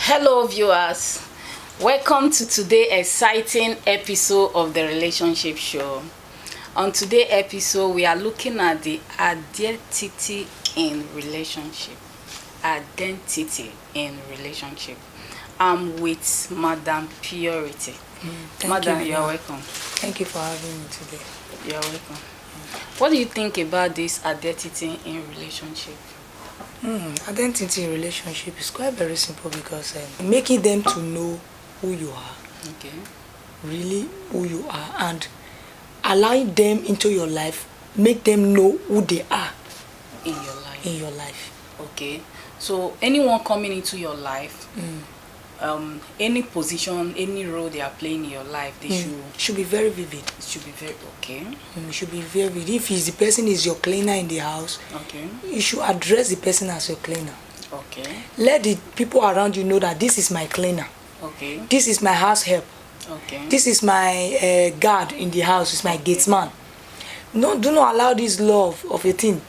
Hello viewers, welcome to today's exciting episode of the Relationship Show. On today's episode, we are looking at the identity in relationship. Identity in relationship. I'm with Madam Purity. Madam, you are welcome. Thank you for having me today. You are welcome. What do you think about this identity in relationship? Identity in relationship is quite very simple because making them to know who you are, Okay. really who you are, and allowing them into your life, make them know who they are In your life. in your life. Okay. So anyone coming into your life, any position, any role they are playing in your life, they Should be very vivid. should be very okay. Should be very vivid. If the person is your cleaner in the house, Okay. you should address the person as your cleaner. Okay. Let the people around you know that this is my cleaner, Okay. this is my house help, Okay. this is my guard in the house, is my gatesman. No, do not allow this love of a thing.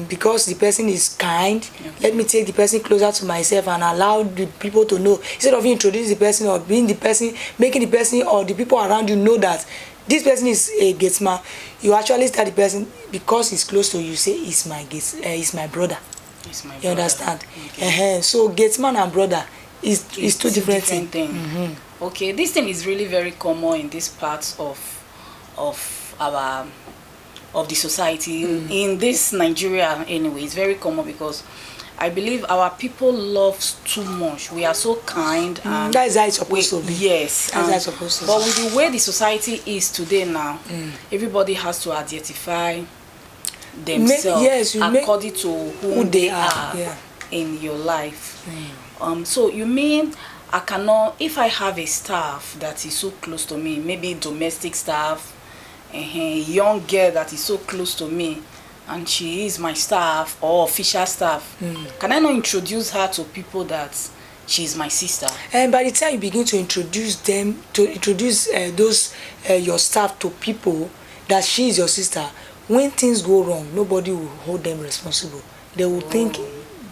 Because the person is kind, let me take the person closer to myself and allow the people to know, instead of introducing the person or being the person, making the person or the people around you know that this person is a gatesman. You actually start the person because he's close to you, say he's my he's my brother. It's my You brother. understand? Okay. So gatesman and brother is It's two different things. things. Okay, this thing is really very common in this part of our the society in this Nigeria anyway. It's very common because I believe our people love too much. We are so kind and That is how it's supposed to be. yes. That's how it's supposed to But be. with the way the society is today now, everybody has to identify themselves yes, you make according to who they are Yeah. in your life. So you mean I cannot, if I have a staff that is so close to me, maybe domestic staff, a young girl that is so close to me, and she is my staff or official staff, can I not introduce her to people that she is my sister? And by the time you begin to introduce those your staff to people that she is your sister, when things go wrong, nobody will hold them responsible. They will think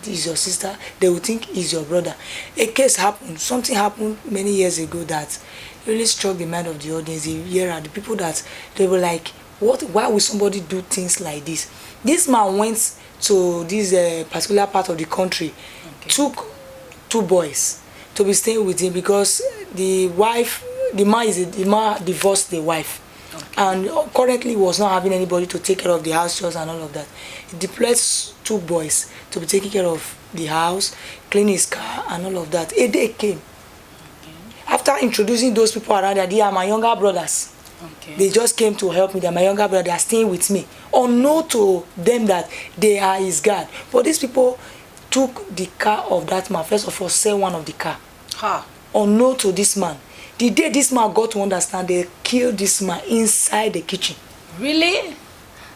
is your sister, they will think is your brother. A case happened, something happened many years ago that really struck the mind of the audience. The people that they were like, what? Why would somebody do things like this? This man went to this particular part of the country, took 2 boys to be staying with him because the man divorced the wife. And currently was not having anybody to take care of the house chores and all of that. He deployed 2 boys to be taking care of the house, clean his car and all of that. A day came. After introducing those people around there, they are my younger brothers. Okay. They just came to help me. They are my younger brother. They are staying with me. Unknown to them that they are his guard. But these people took the car of that man. First of all, sell one of the car. Unknown to this man. The day this man got to understand, they killed this man inside the kitchen. Really?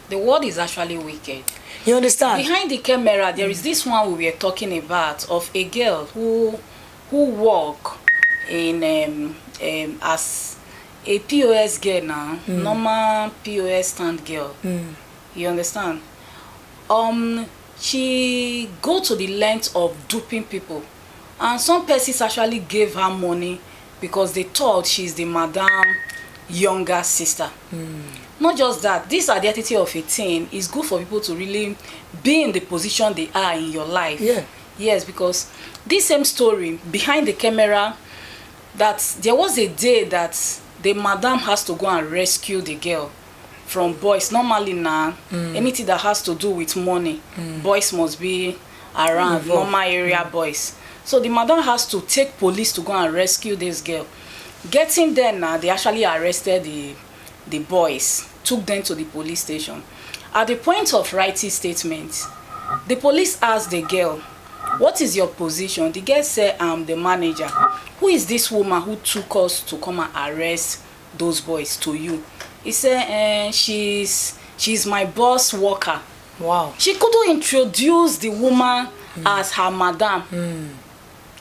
The world is actually wicked. You understand? Behind the camera, there is this one we were talking about of a girl who work in as a POS girl now, normal POS stand girl. You understand? She go to the length of duping people, and some persons actually gave her money because they thought she's the madam younger sister. Not just that, this identity of a teen is good for people to really be in the position they are in your life. Yeah. Yes, because this same story behind the camera, that there was a day that the madam has to go and rescue the girl from boys. Normally now, anything that has to do with money, boys must be around, normal area boys. So the madam has to take police to go and rescue this girl. Getting there now, they actually arrested the boys, took them to the police station. At the point of writing statements, the police asked the girl, what is your position? The girl said, I'm the manager. Who is this woman who took us to come and arrest those boys to you? He said, she's my boss worker. Wow. She couldn't introduce the woman as her madam.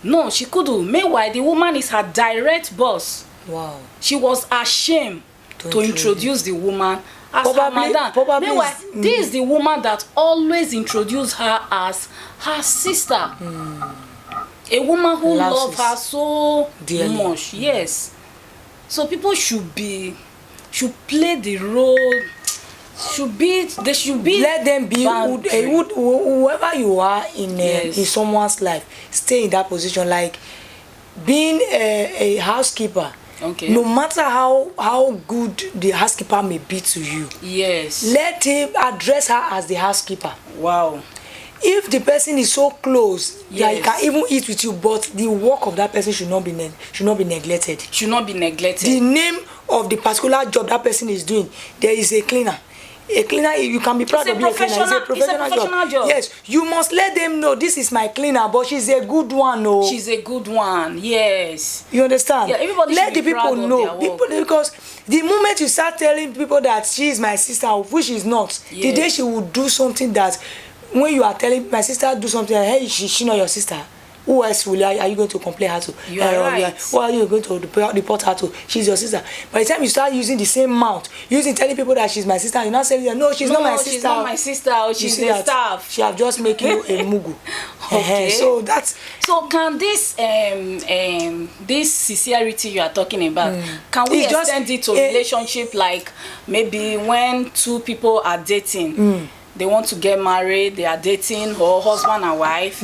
No, she couldn't. Meanwhile, the woman is her direct boss. Wow. She was ashamed to introduce the woman as her madam. Meanwhile, this is the woman that always introduced her as her sister. A woman who Loves loves her so dearly. much. Yes. So people should play the role. They should be. Let them be whoever you are in someone's life. Stay in that position, like being a housekeeper. Okay. No matter how good the housekeeper may be to you. Yes. Let him address her as the housekeeper. Wow. If the person is so close that he Yes. can even eat with you, but the work of that person should not be neglected. Should not be neglected. The name of the particular job that person is doing, there is a cleaner. A cleaner, you can be proud It's of being a cleaner. It's a professional job. Yes, you must let them know this is my cleaner, but she's a good one. Oh, she's a good one. Yes. You understand? Yeah, everybody let should the be proud people of know. their work. Because the moment you start telling people that she is my sister, which is not, the Yes. day she will do something that, when you are telling my sister do something, hey, she not your sister. Who else are you going to complain her to? You are right. Who are you going to report her to? She's your sister. By the time you start using the same mouth, telling people that she's my sister, you're not saying that no, she's not my sister. She's not my sister. She's the staff. She have just make you a mugu. Okay. So that's. So can this sincerity you are talking about, can we It's just extend it to relationship, like maybe when two people are dating, they want to get married, they are dating, or husband and wife.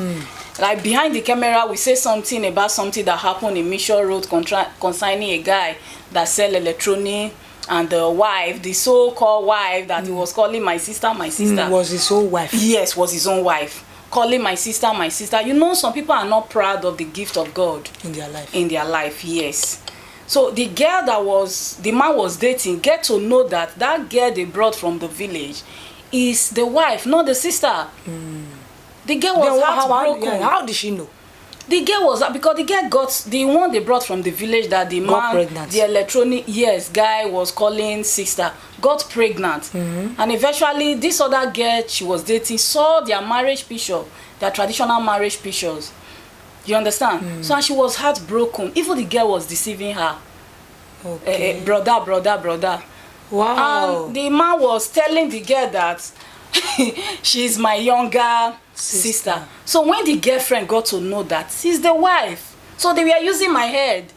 Like behind the camera, we say something about something that happened in Mission Road concerning a guy that sell electronic, and the wife, the so-called wife that he was calling my sister, my sister. Was his own wife. Yes, was his own wife. Calling my sister, my sister. You know, some people are not proud of the gift of God In their life. in their life, yes. So the girl the man was dating, get to know that girl they brought from the village is the wife, not the sister. The girl was heartbroken. How did she know? The girl was, because the girl got, the one they brought from the village that the Got man, pregnant. the electronic, guy was calling sister, got pregnant. And eventually this other girl she was dating saw their marriage picture, their traditional marriage pictures. You understand? So, and she was heartbroken. Even the girl was deceiving her. Okay. Brother. Wow. And the man was telling the girl that she's my younger sister. So when the girlfriend got to know that she's the wife, so they were using my head.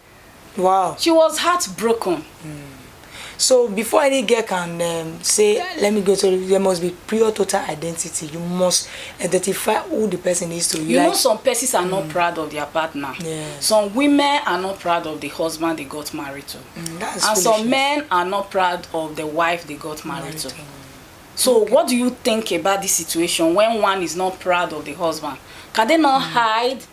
Wow. She was heartbroken. So before any girl can say, let me go to, there must be pure total identity. You must identify who the person is to you. You know, some persons are not proud of their partner. Yeah. Some women are not proud of the husband they got married to. That's And some foolishness. men are not proud of the wife they got married to. So what do you think about this situation when one is not proud of the husband? Can they not hide?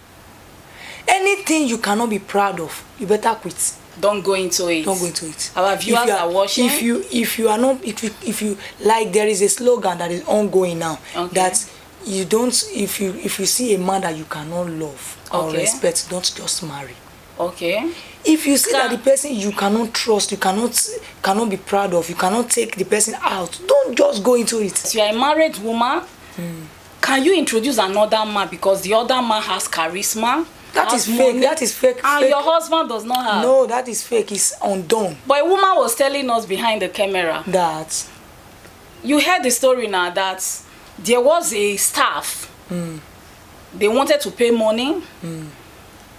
Anything you cannot be proud of, you better quit. Don't go into it. Don't go into it. Our viewers are watching. If you are not, if you like, there is a slogan that is ongoing now, Okay. that you don't, if you see a man that you cannot love or Okay. respect, don't just marry. Okay. If you see that the person you cannot trust, you cannot be proud of, you cannot take the person out, don't just go into it. If you are a married woman, can you introduce another man because the other man has charisma? That has is fake. money, That is fake. And fake. your husband does not have. No, that is fake. It's undone. But a woman was telling us behind the camera. That. You heard the story now that there was a staff. They wanted to pay money.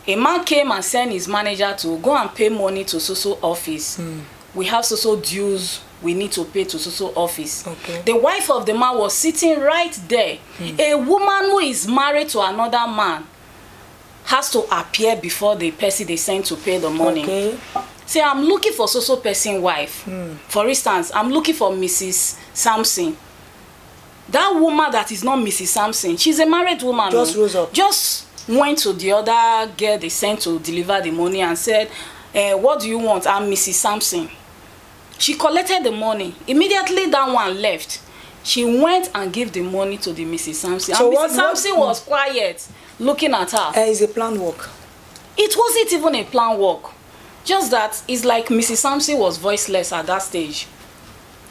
A man came and sent his manager to go and pay money to so office. We have so dues we need to pay to so office. Okay. The wife of the man was sitting right there. A woman who is married to another man has to appear before the person they sent to pay the money. Okay. Say, I'm looking for so person wife. For instance, I'm looking for Mrs. Sampson. That woman that is not Mrs. Sampson, she's a married woman. Just rose up. Just went to the other girl they sent to deliver the money and said, what do you want? I'm Mrs. Sampson. She collected the money. Immediately that one left. She went and gave the money to the Mrs. Sampson. So and what- Mrs. Sampson was quiet, looking at her. It's a planned work. It wasn't even a planned work. Just that it's like Mrs. Sampson was voiceless at that stage.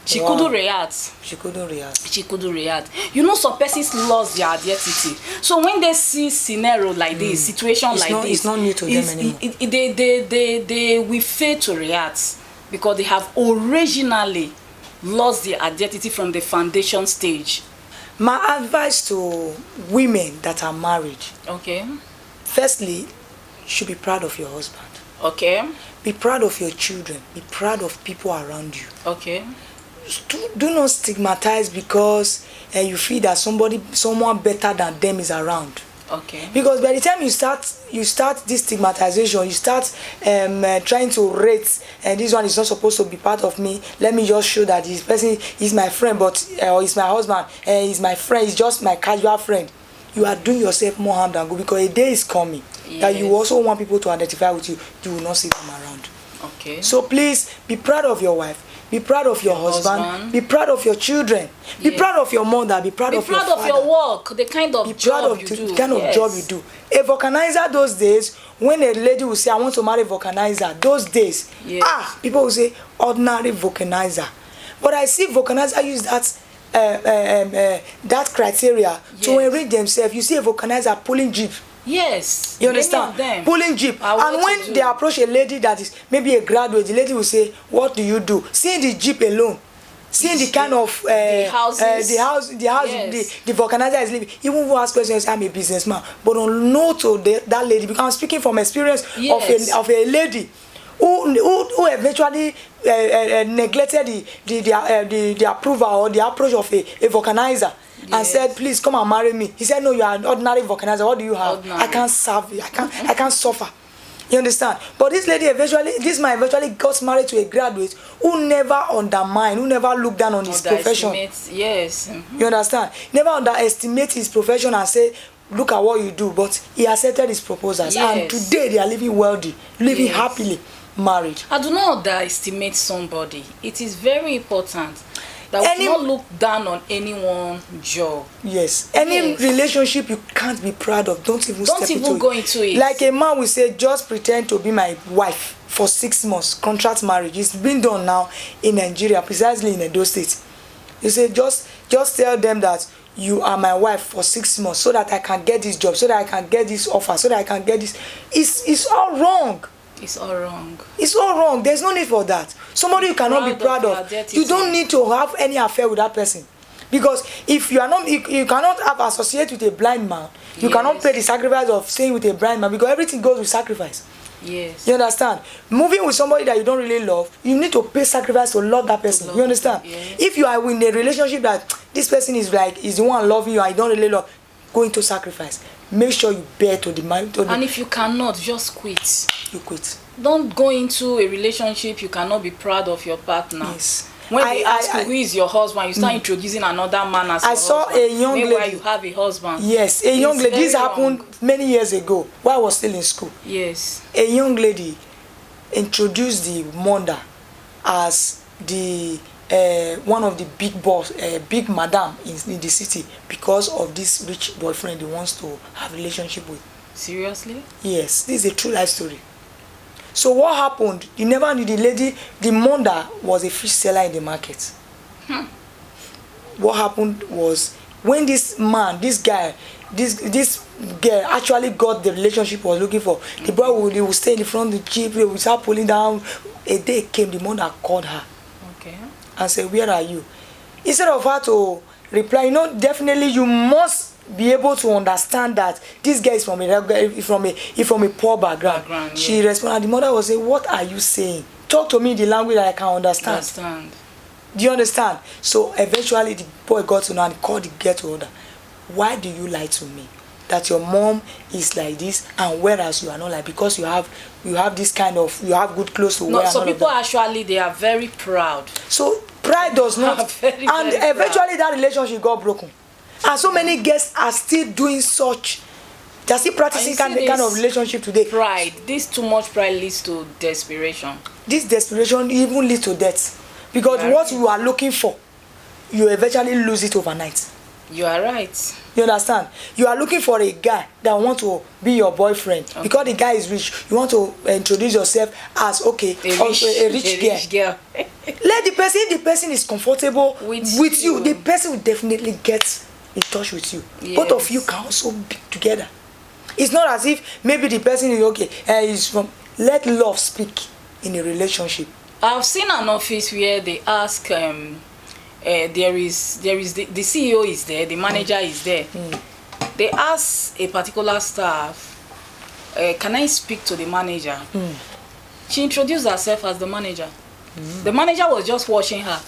She Wow. couldn't react. She couldn't react. She couldn't react. You know, some persons lost their identity. So when they see scenario like this, situation It's like not- this, it's not new to them anymore. they will fail to react because they have originally lost their identity from the foundation stage. My advice to women that are married, Okay. Firstly, you should be proud of your husband. Okay. Be proud of your children. Be proud of people around you. Okay. Do not stigmatize because you feel that someone better than them is around. Okay. Because by the time you start this stigmatization, you start trying to rate, and this one is not supposed to be part of me. Let me just show that this person is my friend, but or is my husband, he's my friend, he's just my casual friend. You are doing yourself more harm than good, because a day is coming that you also want people to identify with you. You will not see them around. Okay. So please be proud of your wife. Be proud of your husband. Be proud of your children. Be proud of your mother. Be proud of your father. Be proud of your work, the kind of job you do. The kind of job you do. A vulcanizer those days, when a lady will say, I want to marry a vulcanizer, those days, people will say, ordinary vulcanizer. But I see vulcanizer use that criteria to enrich themselves. You see a vulcanizer pulling jeep. Yes, you understand? Pulling jeep. And when they approach a lady that is maybe a graduate, the lady will say, what do you do? Seeing the jeep alone, seeing the kind of the vulcanizer is living, even who asks questions, I'm a businessman, but on no to that lady, because I'm speaking from experience of a lady who eventually neglected the approval or the approach of a vulcanizer. And said, please come and marry me. He said, no, you are an ordinary vulcanizer. What do you have? I can't serve you. I can't suffer. You understand? But this man eventually got married to a graduate who never undermined, who never looked down on his profession. Yes. You understand? Never underestimate his profession and say, look at what you do. But he accepted his proposals. Yes. And today they are living wealthy, living happily, married. I do not underestimate somebody. It is very important that we not look down on anyone's job. Yes. Any relationship you can't be proud of, don't even go into it. Like a man will say, just pretend to be my wife for 6 months, contract marriage. It's been done now in Nigeria, precisely in Edo State. You say, just tell them that you are my wife for 6 months so that I can get this job, so that I can get this offer, so that I can get this. It's all wrong. It's all wrong. It's all wrong. There's no need for that. Somebody you cannot be proud of. You don't need to have any affair with that person. Because if you are not, you cannot have associate with a blind man. You cannot pay the sacrifice of staying with a blind man, because everything goes with sacrifice. Yes. You understand? Moving with somebody that you don't really love, you need to pay sacrifice to love that person. You understand? Yes. If you are in a relationship that this person is the one loving you and you don't really love, go into sacrifice. Make sure you bear to the man. And if you cannot, just quit. You quit. Don't go into a relationship you cannot be proud of your partner. Yes. When they ask you who is your husband, you start introducing another man as your husband. I saw a young lady. Meanwhile, you have a husband. Yes, a young lady. This happened many years ago while I was still in school. Yes. A young lady introduced the mother as the one of the big madam in the city, because of this rich boyfriend he wants to have a relationship with. Seriously? Yes, this is a true life story. So what happened? You never knew the mother was a fish seller in the market. What happened was, when this girl actually got the relationship he was looking for, the boy would stay in the front of the jeep, he would start pulling down. A day came, the mother called her. Okay. And said, where are you? Instead of her to reply, definitely you must be able to understand that this guy is from a poor background. Yeah. She responded. The mother was saying, what are you saying? Talk to me in the language that I can understand. Do you understand? So eventually the boy got to know and called the girl to order. Why do you lie to me that your mom is like this, and whereas you are not like, because you have this kind of, you have good clothes to wear. So people actually, they are very proud. So pride does not, and eventually that relationship got broken. And so many guests are still doing such. They are still practicing kind of relationship today. Pride. This too much pride leads to desperation. This desperation even leads to death. Because what you are looking for, you eventually lose it overnight. You are right. You understand? You are looking for a guy that wants to be your boyfriend. Okay. Because the guy is rich, you want to introduce yourself as a rich girl. Let the person, if the person is comfortable with you, the person will definitely get in touch with you. Yes. Both of you can also be together. It's not as if maybe the person is let love speak in a relationship. I've seen an office where they ask there is the CEO is there, the manager is there. They ask a particular staff, can I speak to the manager? She introduced herself as the manager. The manager was just watching her.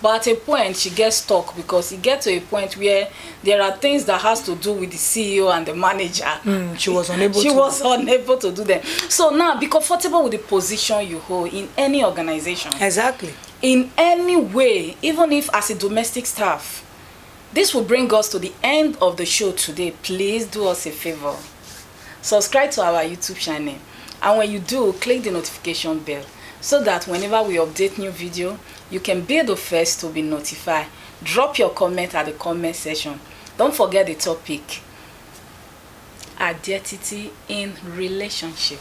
But at a point, she gets stuck because it gets to a point where there are things that has to do with the CEO and the manager. She was unable to do them. So now, be comfortable with the position you hold in any organization. Exactly. In any way, even if as a domestic staff. This will bring us to the end of the show today. Please do us a favor. Subscribe to our YouTube channel. And when you do, click the notification bell so that whenever we update new video, you can be the first to be notified. Drop your comment at the comment section. Don't forget the topic. Identity in relationship.